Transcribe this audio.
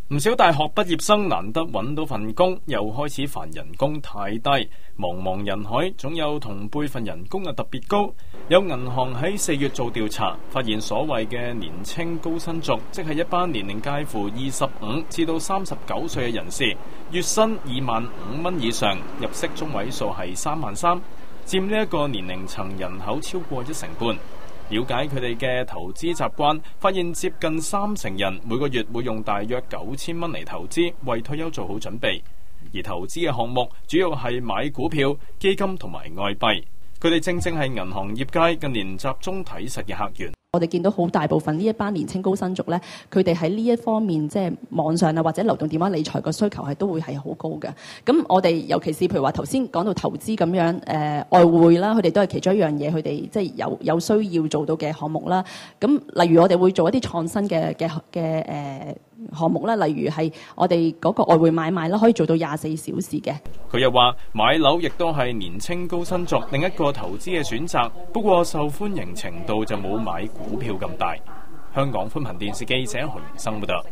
唔少大學畢業生難得揾到份工，又開始煩人工太低，茫茫人海總有同輩份人工特別高。有銀行喺4月做調查，發現所謂嘅年青高薪族，即係一班年齡介乎25至到39歲嘅人士，月薪25,000蚊以上，入息中位數係33,000，佔呢一個年齡層人口超過1/半。了解佢哋嘅投資習慣，發現接近30%人每個月會用大約9,000蚊嚟投資，為退休做好準備。而投資嘅項目主要係買股票、基金同埋外幣。佢哋正係銀行業界近年集中睇實嘅客源。我哋見到好大部分呢一班年青高薪族咧，佢哋喺呢一方面即係網上啊或者流動電話理財嘅需求係都會係好高嘅。咁我哋尤其是譬如話頭先講到投資咁樣，外匯啦，佢哋都係其中一樣嘢，佢哋即係有需要做到嘅項目啦。咁例如我哋會做一啲創新嘅項目啦，例如係我哋嗰個外匯買賣啦，可以做到24小時嘅。佢又話買樓亦都係年青高薪族另一個投資嘅選擇，不過受歡迎程度就冇買股票咁大。香港寬頻電視記者何榮生報道。